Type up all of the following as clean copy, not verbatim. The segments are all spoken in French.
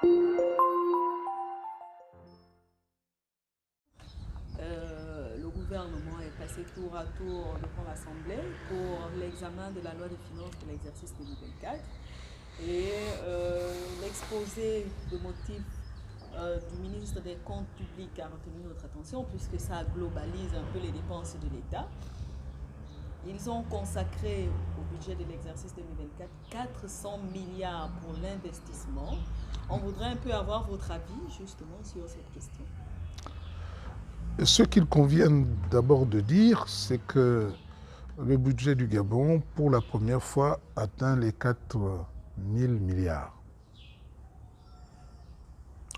Le gouvernement est passé tour à tour devant l'Assemblée pour l'examen de la loi de finances de l'exercice 2024. Et l'exposé de motifs du ministre des Comptes publics a retenu notre attention puisque ça globalise un peu les dépenses de l'État. Ils ont consacré au budget de l'exercice 2024 400 milliards pour l'investissement. On voudrait un peu avoir votre avis justement sur cette question. Ce qu'il convient d'abord de dire, c'est que le budget du Gabon, pour la première fois, atteint les 4 000 milliards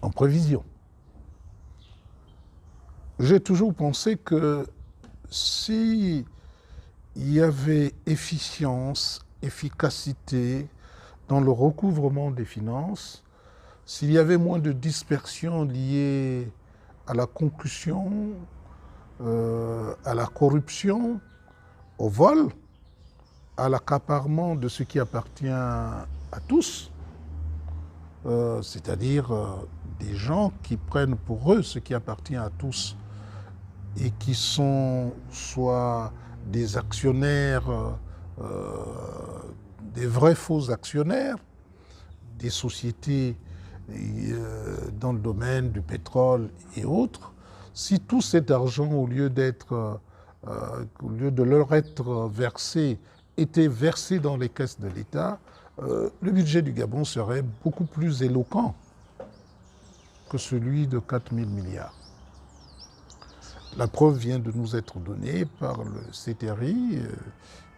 en prévision. J'ai toujours pensé que s'il y avait efficience, efficacité dans le recouvrement des finances, s'il y avait moins de dispersion liée à la concussion, à la corruption, au vol, à l'accaparement de ce qui appartient à tous, c'est-à-dire des gens qui prennent pour eux ce qui appartient à tous et qui sont soit des actionnaires, des vrais faux actionnaires, des sociétés dans le domaine du pétrole et autres. Si tout cet argent, au lieu de leur être versé, était versé dans les caisses de l'État, le budget du Gabon serait beaucoup plus éloquent que celui de 4 000 milliards. La preuve vient de nous être donnée par le CTRI,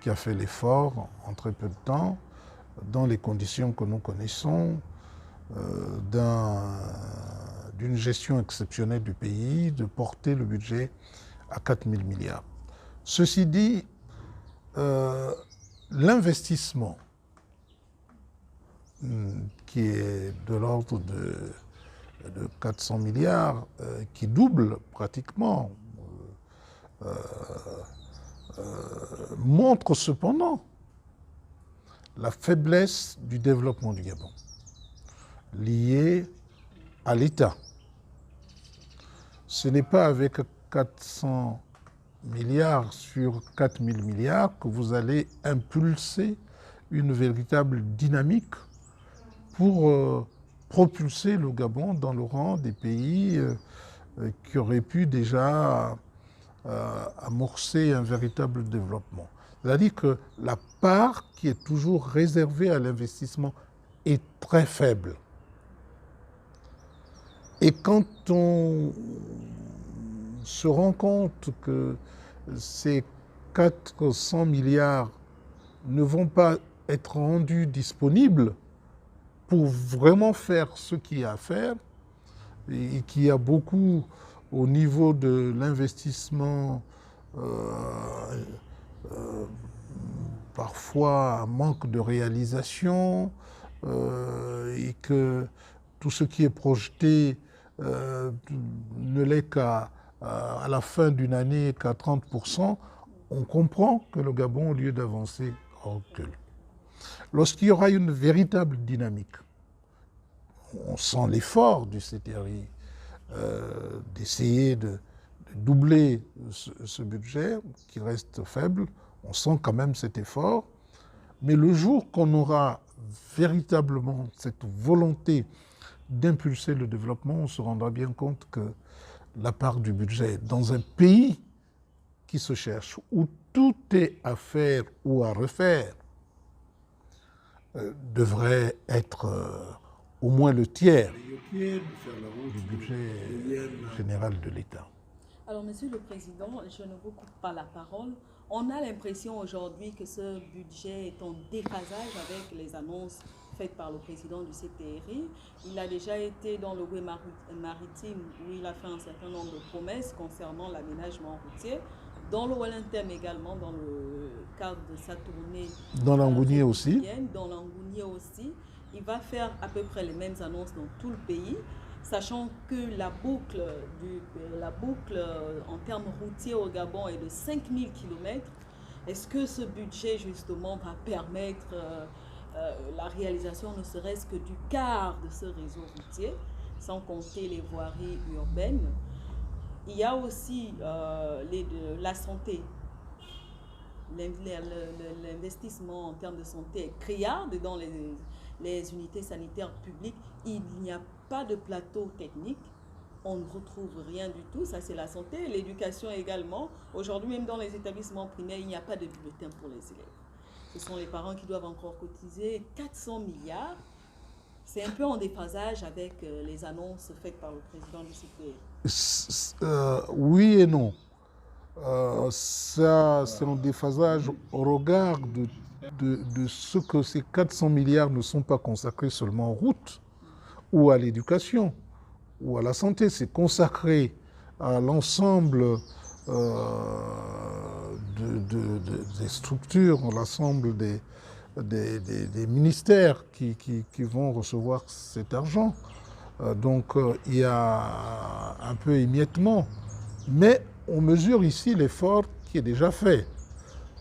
qui a fait l'effort en très peu de temps, dans les conditions que nous connaissons, d'une gestion exceptionnelle du pays, de porter le budget à 4 000 milliards. Ceci dit, l'investissement qui est de l'ordre de 400 milliards, qui double pratiquement, montre cependant la faiblesse du développement du Gabon, liée à l'État. Ce n'est pas avec 400 milliards sur 4 000 milliards que vous allez impulser une véritable dynamique pour propulser le Gabon dans le rang des pays qui auraient pu déjà amorcer un véritable développement. C'est-à-dire que la part qui est toujours réservée à l'investissement est très faible. Et quand on se rend compte que ces 400 milliards ne vont pas être rendus disponibles pour vraiment faire ce qu'il y a à faire, et qu'il y a beaucoup au niveau de l'investissement, parfois un manque de réalisation, et que tout ce qui est projeté ne l'est qu'à la fin d'une année qu'à 30%, on comprend que le Gabon, au lieu d'avancer, recule. Lorsqu'il y aura une véritable dynamique, on sent l'effort du CTRI d'essayer de doubler ce budget qui reste faible. On sent quand même cet effort. Mais le jour qu'on aura véritablement cette volonté d'impulser le développement, on se rendra bien compte que la part du budget dans un pays qui se cherche, où tout est à faire ou à refaire, devrait être au moins le tiers du budget général de l'État. Alors, Monsieur le Président, je ne vous coupe pas la parole. On a l'impression aujourd'hui que ce budget est en déphasage avec les annonces faites par le président du CTRI. Il a déjà été dans le Ouest maritime où il a fait un certain nombre de promesses concernant l'aménagement routier. Dans le Wellington également, dans le cadre de sa tournée. Dans l'Angounier aussi. Dans l'Angounier aussi. Il va faire à peu près les mêmes annonces dans tout le pays, sachant que la boucle en termes routiers au Gabon est de 5000 km. Est-ce que ce budget, justement, va permettre la réalisation ne serait-ce que du quart de ce réseau routier, sans compter les voiries urbaines. Il y a aussi la santé. L'investissement en termes de santé est criard dans les unités sanitaires publiques. Il n'y a pas de plateau technique. On ne retrouve rien du tout. Ça, c'est la santé. L'éducation également. Aujourd'hui, même dans les établissements primaires, il n'y a pas de bulletin pour les élèves. Ce sont les parents qui doivent encore cotiser 400 milliards. C'est un peu en déphasage avec les annonces faites par le président du CPR. Oui et non. Ça, c'est en déphasage au regard de ce que ces 400 milliards ne sont pas consacrés seulement aux routes ou à l'éducation ou à la santé. C'est consacré à l'ensemble des structures, à l'ensemble des ministères qui vont recevoir cet argent. Donc il y a un peu émiettement, mais on mesure ici l'effort qui est déjà fait.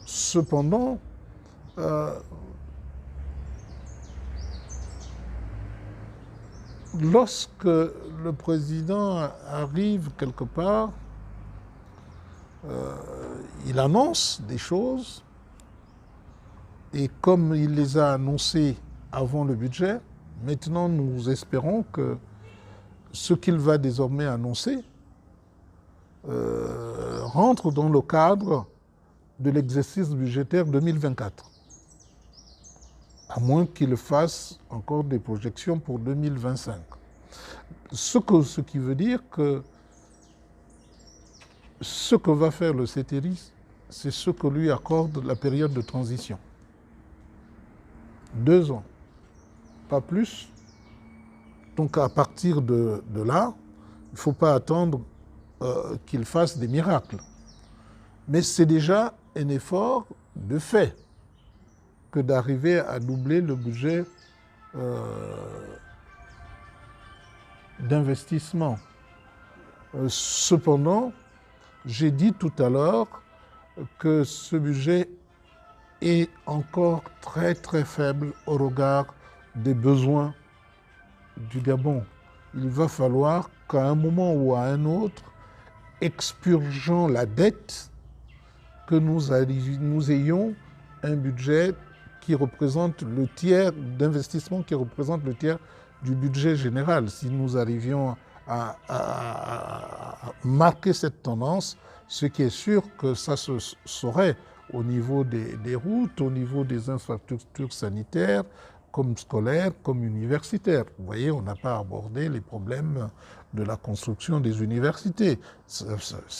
Cependant, lorsque le président arrive quelque part, il annonce des choses, et comme il les a annoncées avant le budget, maintenant nous espérons que ce qu'il va désormais annoncer rentre dans le cadre de l'exercice budgétaire 2024, à moins qu'il fasse encore des projections pour 2025. Ce qui veut dire que ce que va faire le CETERI, c'est ce que lui accorde la période de transition. 2 ans, pas plus. Donc à partir de là, il ne faut pas attendre qu'il fasse des miracles. Mais c'est déjà un effort de fait que d'arriver à doubler le budget d'investissement. Cependant, j'ai dit tout à l'heure que ce budget est encore très très faible au regard des besoins du Gabon. Il va falloir qu'à un moment ou à un autre, expurgeant la dette, que nous ayons un budget qui représente le tiers d'investissement, qui représente le tiers du budget général. Si nous arrivions à marquer cette tendance, ce qui est sûr que ça se saurait au niveau des routes, au niveau des infrastructures sanitaires, comme scolaires, comme universitaires. Vous voyez, on n'a pas abordé les problèmes de la construction des universités. Ça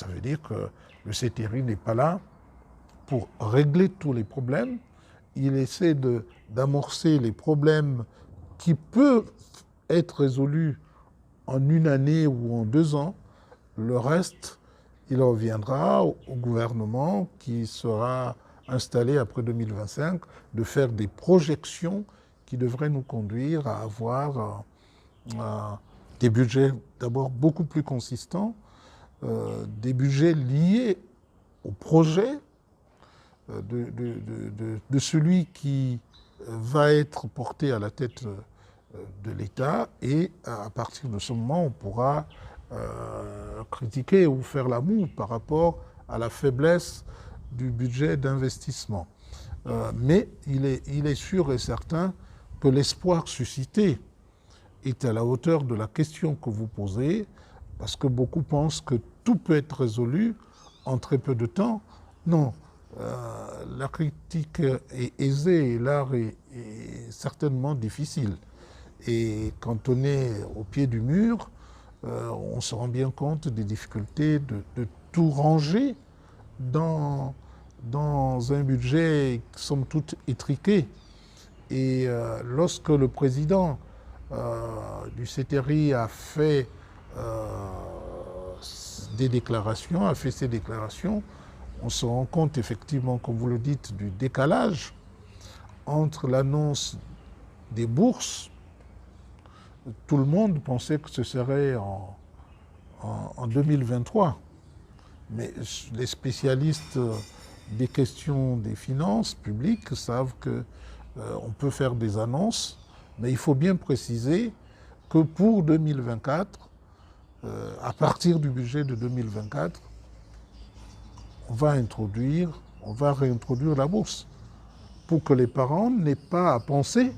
veut dire que le CETERI n'est pas là pour régler tous les problèmes. Il essaie d'amorcer les problèmes qui peuvent être résolus en 1 année ou en 2 ans. Le reste, il reviendra au gouvernement qui sera installé après 2025 de faire des projections qui devraient nous conduire à avoir des budgets d'abord beaucoup plus consistants, des budgets liés au projet de celui qui va être porté à la tête de l'État, et à partir de ce moment, on pourra critiquer ou faire la moue par rapport à la faiblesse du budget d'investissement. Mais il est sûr et certain que l'espoir suscité est à la hauteur de la question que vous posez, parce que beaucoup pensent que tout peut être résolu en très peu de temps. Non, la critique est aisée et l'art est certainement difficile. Et quand on est au pied du mur, on se rend bien compte des difficultés de tout ranger dans un budget, somme toute, étriqué. Et lorsque le président du CETERI a fait ses déclarations, on se rend compte effectivement, comme vous le dites, du décalage entre l'annonce des bourses. Tout le monde pensait que ce serait en 2023. Mais les spécialistes des questions des finances publiques savent que on peut faire des annonces, mais il faut bien préciser que pour 2024, à partir du budget de 2024, on va réintroduire la bourse pour que les parents n'aient pas à penser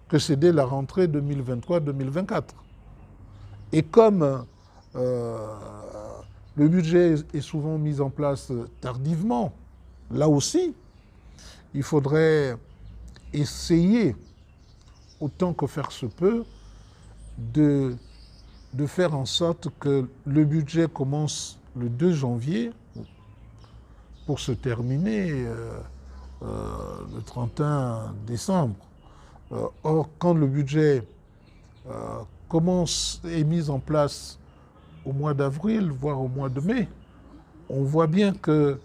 que c'est dès la rentrée 2023-2024. Et comme le budget est souvent mis en place tardivement, là aussi, il faudrait essayer, autant que faire se peut, de faire en sorte que le budget commence le 2 janvier pour se terminer le 31 décembre. Or, quand le budget est mis en place au mois d'avril, voire au mois de mai, on voit bien que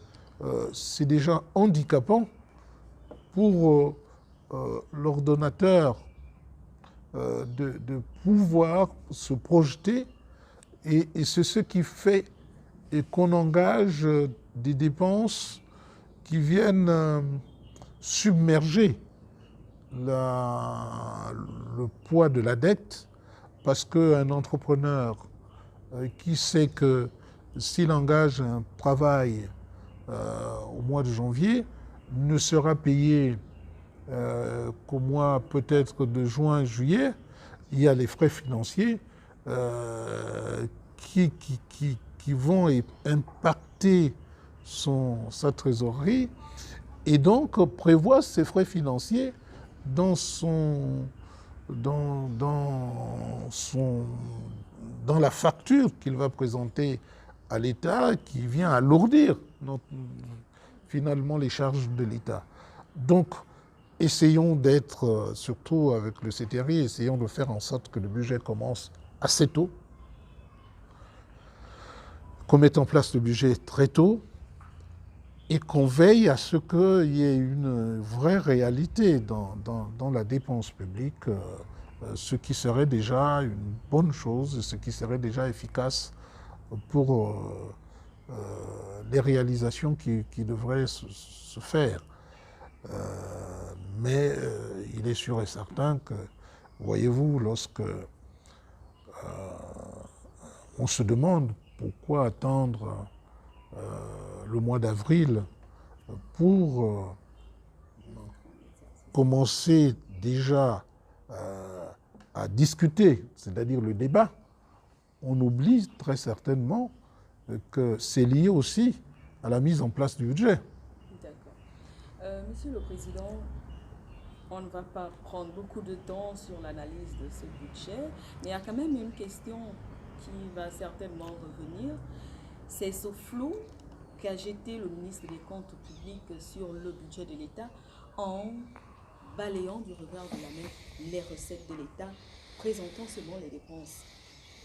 c'est déjà handicapant pour l'ordonnateur de pouvoir se projeter, et c'est ce qui fait qu'on engage des dépenses qui viennent submerger le poids de la dette, parce qu'un entrepreneur qui sait que s'il engage un travail au mois de janvier, ne sera payé qu'au mois peut-être de juin, juillet, il y a les frais financiers qui vont impacter sa trésorerie, et donc prévoit ces frais financiers dans la facture qu'il va présenter à l'État, qui vient alourdir finalement les charges de l'État. Donc, essayons d'être, surtout avec le CTRI, essayons de faire en sorte que le budget commence assez tôt, qu'on mette en place le budget très tôt, et qu'on veille à ce qu'il y ait une vraie réalité dans la dépense publique, ce qui serait déjà une bonne chose, ce qui serait déjà efficace pour les réalisations qui devraient se faire. Mais il est sûr et certain que, voyez-vous, lorsque on se demande pourquoi attendre le mois d'avril pour commencer déjà à discuter, c'est-à-dire le débat, on oublie très certainement que c'est lié aussi à la mise en place du budget. D'accord. Monsieur le Président, on ne va pas prendre beaucoup de temps sur l'analyse de ce budget, mais il y a quand même une question qui va certainement revenir. C'est ce flou qu'a jeté le ministre des Comptes publics sur le budget de l'État en balayant du revers de la main les recettes de l'État, présentant seulement les dépenses.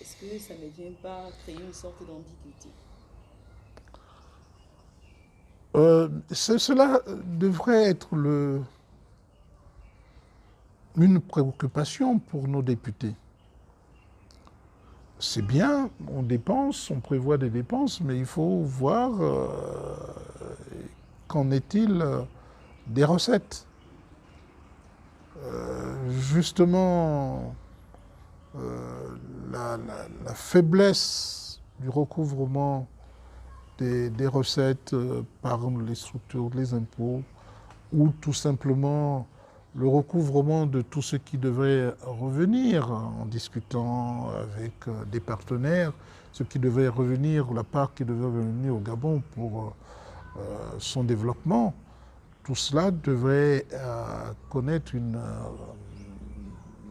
Est-ce que ça ne vient pas créer une sorte d'ambiguïté? Cela devrait être une préoccupation pour nos députés. C'est bien, on dépense, on prévoit des dépenses, mais il faut voir qu'en est-il des recettes. Justement, la faiblesse du recouvrement des recettes par les structures, les impôts, ou tout simplement le recouvrement de tout ce qui devrait revenir en discutant avec des partenaires, ce qui devait revenir, la part qui devait revenir au Gabon pour son développement. Tout cela devrait connaître une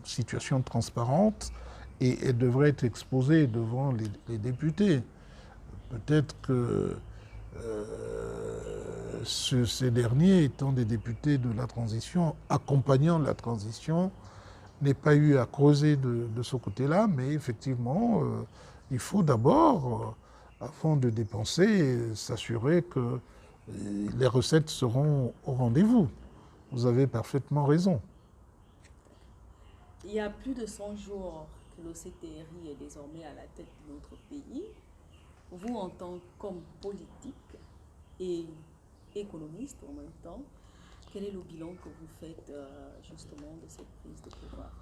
situation transparente et devrait être exposé devant les députés. Peut-être que ces derniers, étant des députés de la transition, accompagnant la transition, n'aient pas eu à creuser de ce côté-là, mais effectivement, il faut d'abord, avant de dépenser, s'assurer que les recettes seront au rendez-vous. Vous avez parfaitement raison. Il y a plus de 100 jours que l'OCTRI est désormais à la tête de notre pays. Vous, en tant qu'homme politique et économiste en même temps, quel est le bilan que vous faites justement de cette prise de pouvoir?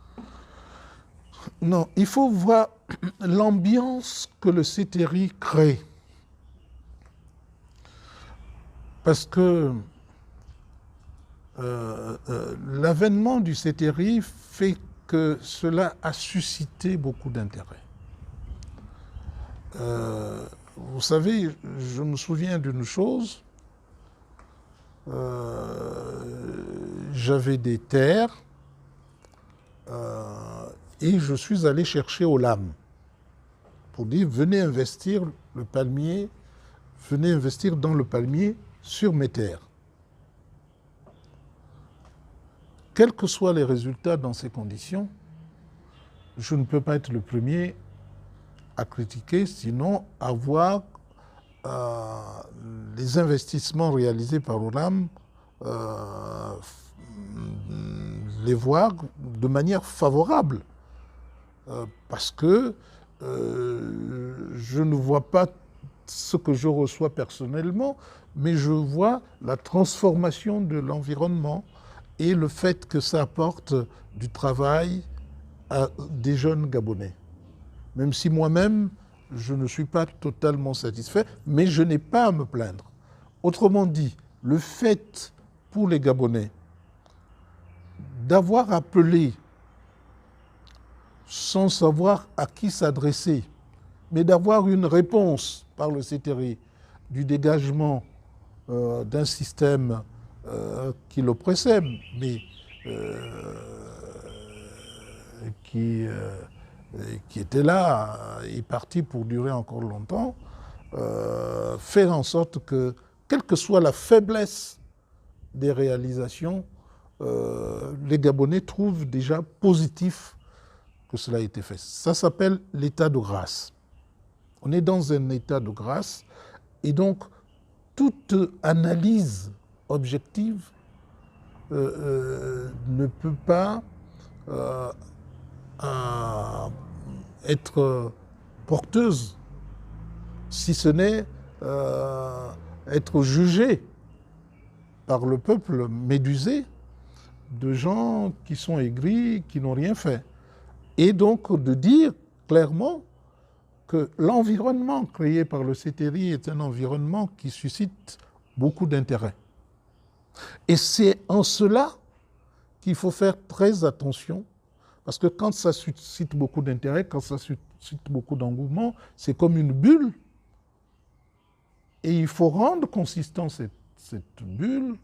Non, il faut voir l'ambiance que le CETERI crée. Parce que l'avènement du CETERI fait que cela a suscité beaucoup d'intérêt. Vous savez, je me souviens d'une chose. J'avais des terres et je suis allé chercher Olam pour dire venez investir le palmier, venez investir dans le palmier sur mes terres. Quels que soient les résultats dans ces conditions, je ne peux pas être le premier à critiquer, sinon à voir les investissements réalisés par Olam, les voir de manière favorable. Parce que je ne vois pas ce que je reçois personnellement, mais je vois la transformation de l'environnement et le fait que ça apporte du travail à des jeunes Gabonais. Même si moi-même, je ne suis pas totalement satisfait, mais je n'ai pas à me plaindre. Autrement dit, le fait pour les Gabonais d'avoir appelé sans savoir à qui s'adresser, mais d'avoir une réponse par le CETERI du dégagement d'un système qui l'oppressait, mais qui était là et parti pour durer encore longtemps, faire en sorte que, quelle que soit la faiblesse des réalisations, les Gabonais trouvent déjà positif que cela a été fait. Ça s'appelle l'état de grâce. On est dans un état de grâce et donc toute analyse objective ne peut pas être porteuse, si ce n'est être jugée par le peuple médusé de gens qui sont aigris, qui n'ont rien fait. Et donc de dire clairement que l'environnement créé par le CETERI est un environnement qui suscite beaucoup d'intérêt. Et c'est en cela qu'il faut faire très attention, parce que quand ça suscite beaucoup d'intérêt, quand ça suscite beaucoup d'engouement, c'est comme une bulle. Et il faut rendre consistant cette bulle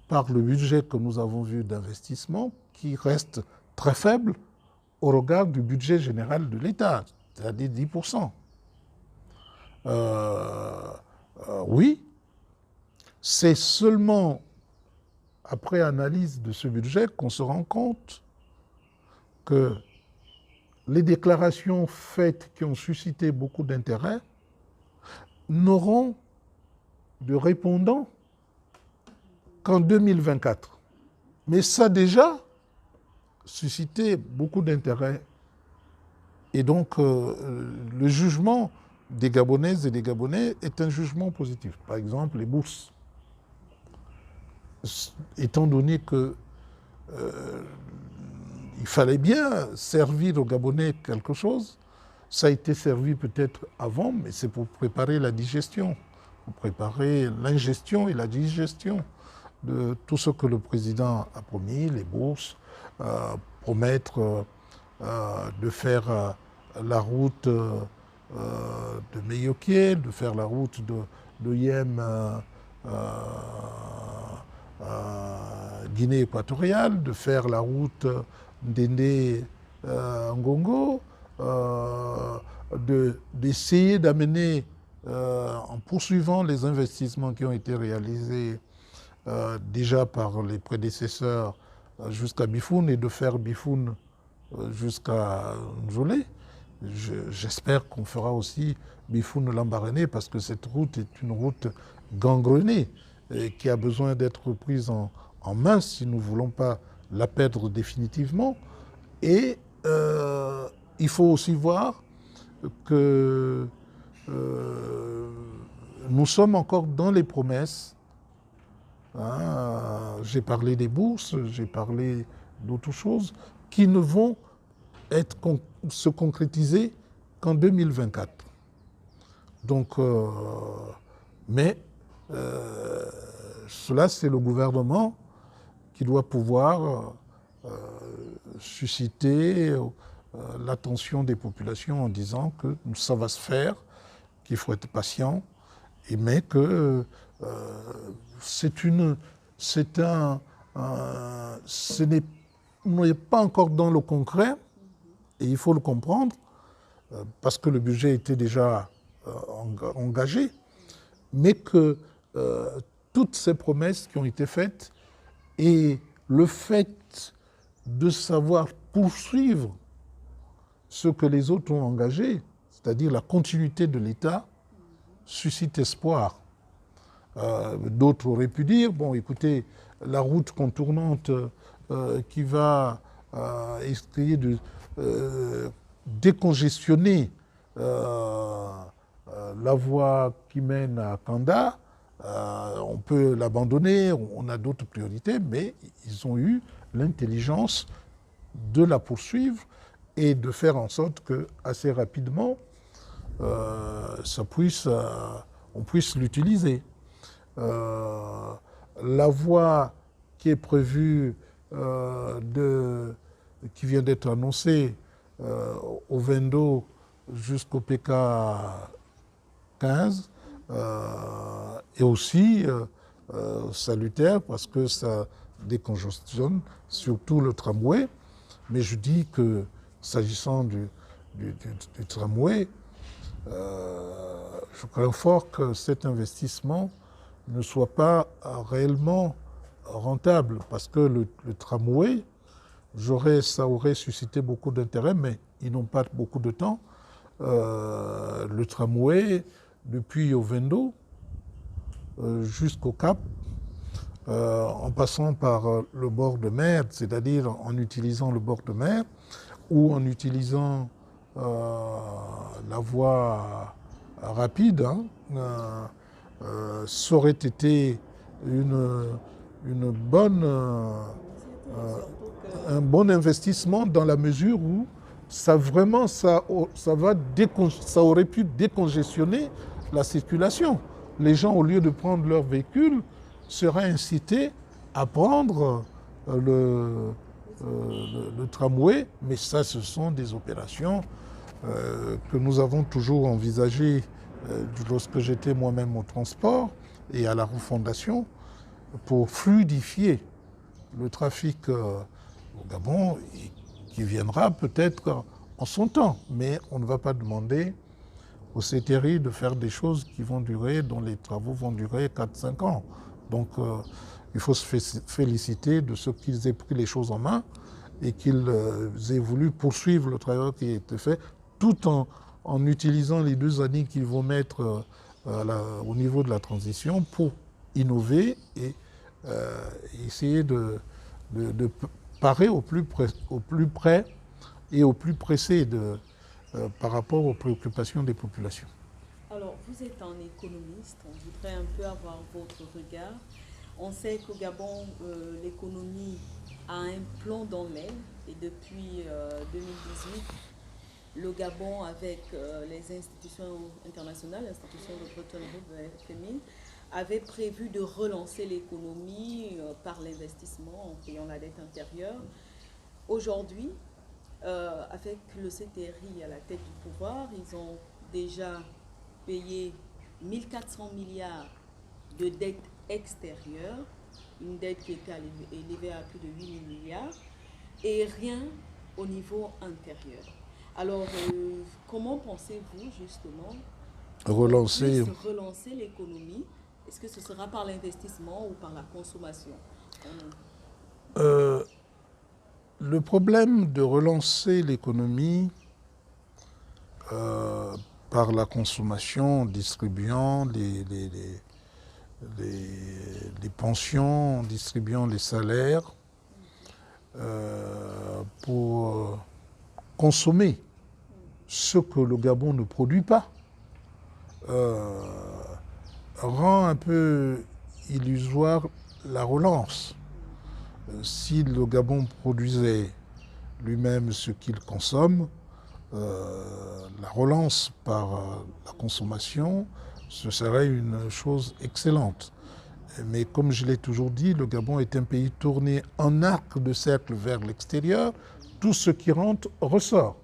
par le budget que nous avons vu d'investissement, qui reste très faible au regard du budget général de l'État, c'est-à-dire 10%. Oui, c'est seulement après analyse de ce budget qu'on se rend compte que les déclarations faites qui ont suscité beaucoup d'intérêt n'auront de répondants qu'en 2024. Mais ça a déjà suscité beaucoup d'intérêt. Et donc, le jugement des Gabonaises et des Gabonais est un jugement positif. Par exemple, les bourses. Étant donné que il fallait bien servir aux Gabonais quelque chose, ça a été servi peut-être avant, mais c'est pour préparer la digestion, pour préparer l'ingestion et la digestion de tout ce que le président a promis, les bourses, promettre de faire la route de Meyoké, de faire la route de Yem Guinée équatoriale, de faire la route d'Endé-Ngongo, d'essayer d'amener, en poursuivant les investissements qui ont été réalisés déjà par les prédécesseurs jusqu'à Bifoun et de faire Bifoun jusqu'à Njolé. J'espère qu'on fera aussi Bifoun-Lambaréné parce que cette route est une route gangrenée et qui a besoin d'être prise en main si nous ne voulons pas la perdre définitivement. Et il faut aussi voir que nous sommes encore dans les promesses hein, j'ai parlé des bourses, j'ai parlé d'autres choses qui ne vont se concrétiser qu'en 2024. Donc, mais cela, c'est le gouvernement qui doit pouvoir susciter l'attention des populations en disant que ça va se faire, qu'il faut être patient, mais que ce n'est pas encore dans le concret, et il faut le comprendre, parce que le budget était déjà engagé, mais que toutes ces promesses qui ont été faites et le fait de savoir poursuivre ce que les autres ont engagé, c'est-à-dire la continuité de l'État, suscite espoir. D'autres auraient pu dire, bon, écoutez, la route contournante qui va essayer de décongestionner la voie qui mène à Kanda, on peut l'abandonner, on a d'autres priorités, mais ils ont eu l'intelligence de la poursuivre et de faire en sorte que assez rapidement, on puisse l'utiliser. La voie qui est prévue, qui vient d'être annoncée au Vendo jusqu'au PK 15, est aussi salutaire parce que ça décongestionne surtout le tramway. Mais je dis que s'agissant du tramway, je crains fort que cet investissement ne soit pas réellement rentable parce que le tramway, ça aurait suscité beaucoup d'intérêt, mais ils n'ont pas beaucoup de temps. Le tramway, depuis Ovendo jusqu'au Cap, en passant par le bord de mer, c'est-à-dire en utilisant le bord de mer ou en utilisant la voie rapide, ça aurait été un bon investissement dans la mesure où ça aurait pu décongestionner la circulation. Les gens, au lieu de prendre leur véhicule, seraient incités à prendre le tramway. Mais ça, ce sont des opérations que nous avons toujours envisagées lorsque j'étais moi-même au transport et à la refondation pour fluidifier le trafic au Gabon, qui viendra peut-être en son temps. Mais on ne va pas demander au CTRI de faire des choses dont les travaux vont durer 4-5 ans. Donc il faut se féliciter de ceux qui aient pris les choses en main et qu'ils aient voulu poursuivre le travail qui a été fait, tout en utilisant les 2 années qu'ils vont mettre au niveau de la transition pour innover et essayer de parer au plus près et au plus pressé par rapport aux préoccupations des populations. Alors, vous êtes un économiste, on voudrait un peu avoir votre regard. On sait qu'au Gabon, l'économie a un plomb dans l'aile et depuis 2018, le Gabon, avec les institutions internationales, l'institution de Bretton Woods, FMI, avait prévu de relancer l'économie par l'investissement en payant la dette intérieure. Aujourd'hui, avec le CTRI à la tête du pouvoir, ils ont déjà payé 1400 milliards de dettes extérieures, une dette qui était élevée à plus de 8 000 milliards, et rien au niveau intérieur. Alors, comment pensez-vous justement relancer l'économie? Est-ce que ce sera par l'investissement ou par la consommation? Le problème de relancer l'économie par la consommation, en distribuant les pensions, en distribuant les salaires, pour consommer ce que le Gabon ne produit pas, rend un peu illusoire la relance. Si le Gabon produisait lui-même ce qu'il consomme, la relance par la consommation, ce serait une chose excellente. Mais comme je l'ai toujours dit, le Gabon est un pays tourné en arc de cercle vers l'extérieur. Tout ce qui rentre ressort.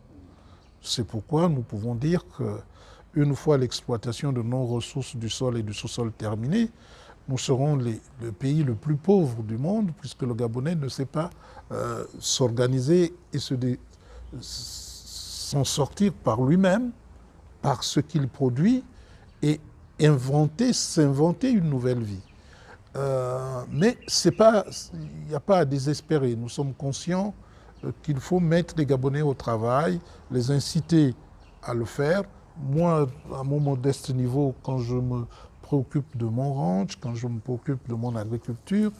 C'est pourquoi nous pouvons dire qu'une fois l'exploitation de nos ressources du sol et du sous-sol terminée, nous serons le pays le plus pauvre du monde, puisque le Gabonais ne sait pas s'organiser et s'en sortir par lui-même, par ce qu'il produit, et s'inventer une nouvelle vie. Mais il n'y a pas à désespérer. Nous sommes conscients qu'il faut mettre les Gabonais au travail, les inciter à le faire. Moi, à mon modeste niveau, quand je me préoccupe de mon ranch, quand je me préoccupe de mon agriculture,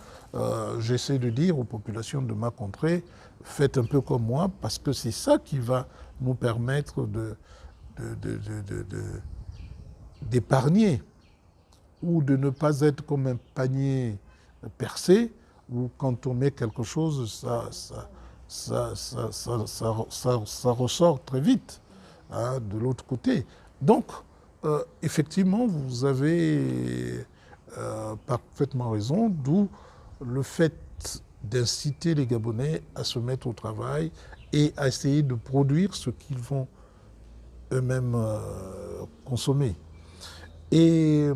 j'essaie de dire aux populations de ma contrée, faites un peu comme moi, parce que c'est ça qui va nous permettre d'épargner ou de ne pas être comme un panier percé, où quand on met quelque chose, ça ressort très vite de l'autre côté. Donc, effectivement, vous avez parfaitement raison, d'où le fait d'inciter les Gabonais à se mettre au travail et à essayer de produire ce qu'ils vont eux-mêmes consommer. Et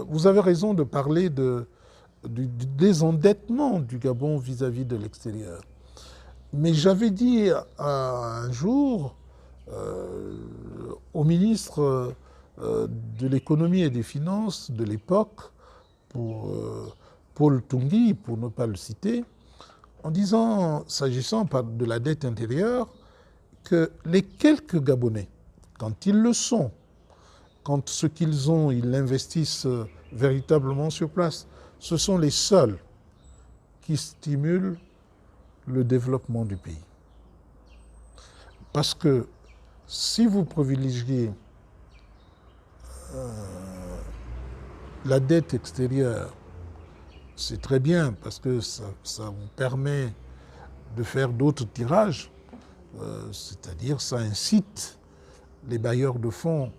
vous avez raison de parler du désendettement du Gabon vis-à-vis de l'extérieur. Mais j'avais dit un jour au ministre de l'économie et des finances de l'époque, pour Paul Tungui, pour ne pas le citer, en disant, s'agissant de la dette intérieure, que les quelques Gabonais, quand ils le sont, quand ce qu'ils ont, ils l'investissent véritablement sur place, ce sont les seuls qui stimulent le développement du pays. Parce que si vous privilégiez la dette extérieure, c'est très bien parce que ça vous permet de faire d'autres tirages, c'est-à-dire ça incite les bailleurs de fonds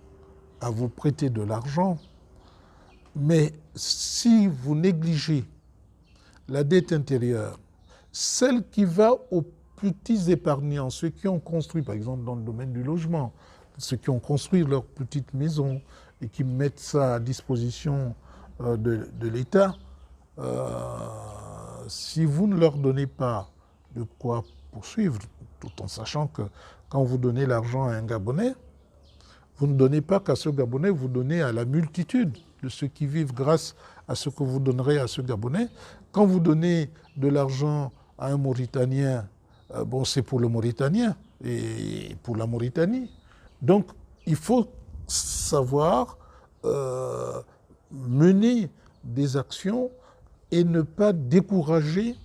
à vous prêter de l'argent. Mais si vous négligez la dette intérieure, celle qui va aux petits épargnants, ceux qui ont construit, par exemple dans le domaine du logement, ceux qui ont construit leur petite maison et qui mettent ça à disposition de l'État, si vous ne leur donnez pas de quoi poursuivre, tout en sachant que quand vous donnez l'argent à un Gabonais, vous ne donnez pas qu'à ce Gabonais, vous donnez à la multitude de ceux qui vivent grâce à ce que vous donnerez à ce Gabonais. Quand vous donnez de l'argent à un Mauritanien, bon, c'est pour le Mauritanien et pour la Mauritanie. Donc, il faut savoir mener des actions et ne pas décourager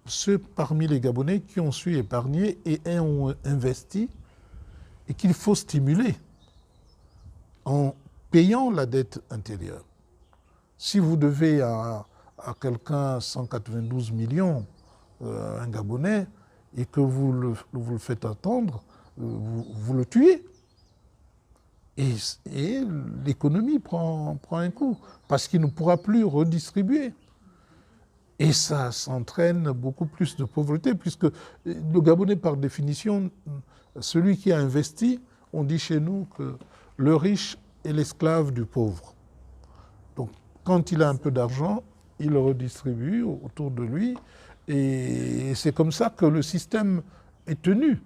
ceux parmi les Gabonais qui ont su épargner et ont investi et qu'il faut stimuler en payant la dette intérieure. Si vous devez à quelqu'un 192 millions, un Gabonais, et que vous le faites attendre, vous le tuez. Et l'économie prend un coup, parce qu'il ne pourra plus redistribuer. Et ça s'entraîne beaucoup plus de pauvreté, puisque le Gabonais, par définition, celui qui a investi, on dit chez nous que le riche est l'esclave du pauvre. Donc, quand il a un peu d'argent, il le redistribue autour de lui, et c'est comme ça que le système est tenu.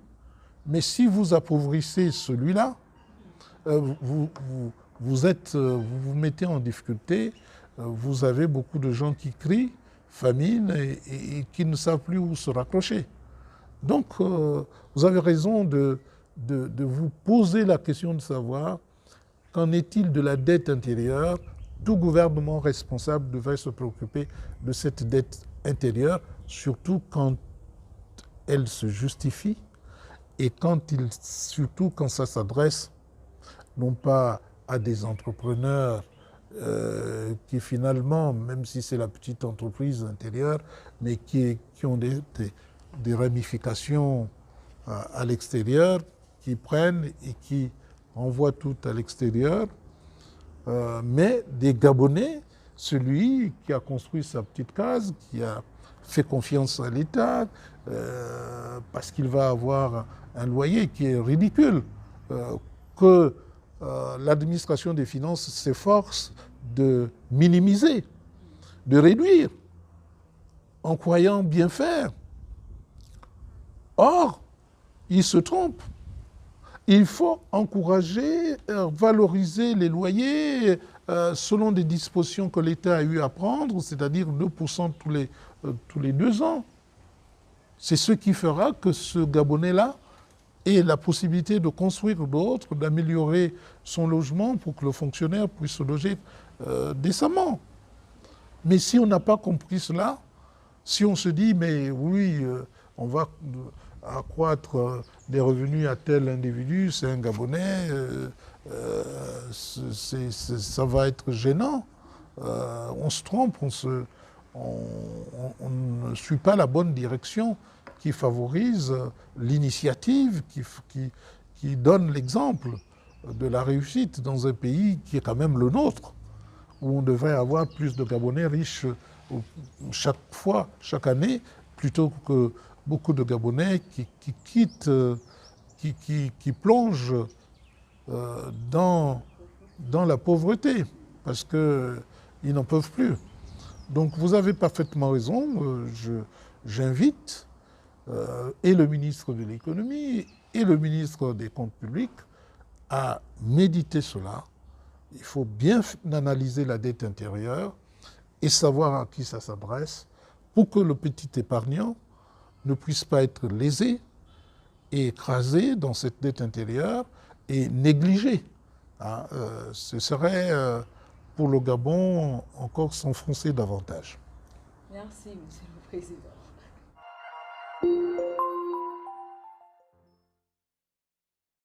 Mais si vous appauvrissez celui-là, vous vous mettez en difficulté, vous avez beaucoup de gens qui crient, famine, et qui ne savent plus où se raccrocher. Donc, vous avez raison de vous poser la question de savoir qu'en est-il de la dette intérieure. Tout gouvernement responsable devrait se préoccuper de cette dette intérieure, surtout quand elle se justifie et surtout quand ça s'adresse non pas à des entrepreneurs qui finalement, même si c'est la petite entreprise intérieure, mais qui ont des ramifications à l'extérieur, qui prennent et qui envoient tout à l'extérieur. Mais des Gabonais, celui qui a construit sa petite case, qui a fait confiance à l'État, parce qu'il va avoir un loyer qui est ridicule, que l'administration des finances s'efforce de minimiser, de réduire, en croyant bien faire. Or, il se trompe. Il faut encourager, valoriser les loyers selon des dispositions que l'État a eu à prendre, c'est-à-dire 2% tous les 2 ans. C'est ce qui fera que ce Gabonais-là ait la possibilité de construire d'autres, d'améliorer son logement pour que le fonctionnaire puisse se loger décemment. Mais si on n'a pas compris cela, si on se dit, mais oui, on va accroître des revenus à tel individu, c'est un Gabonais, ça va être gênant. On se trompe, on ne suit pas la bonne direction qui favorise l'initiative, qui donne l'exemple de la réussite dans un pays qui est quand même le nôtre, où on devrait avoir plus de Gabonais riches chaque année, plutôt que beaucoup de Gabonais qui quittent, qui plongent dans la pauvreté, parce qu'ils n'en peuvent plus. Donc vous avez parfaitement raison, j'invite et le ministre de l'économie et le ministre des comptes publics à méditer cela. Il faut bien analyser la dette intérieure et savoir à qui ça s'adresse pour que le petit épargnant ne puisse pas être lésé et écrasé dans cette dette intérieure et négligé. Ce serait pour le Gabon encore s'enfoncer davantage. Merci, Monsieur le Président.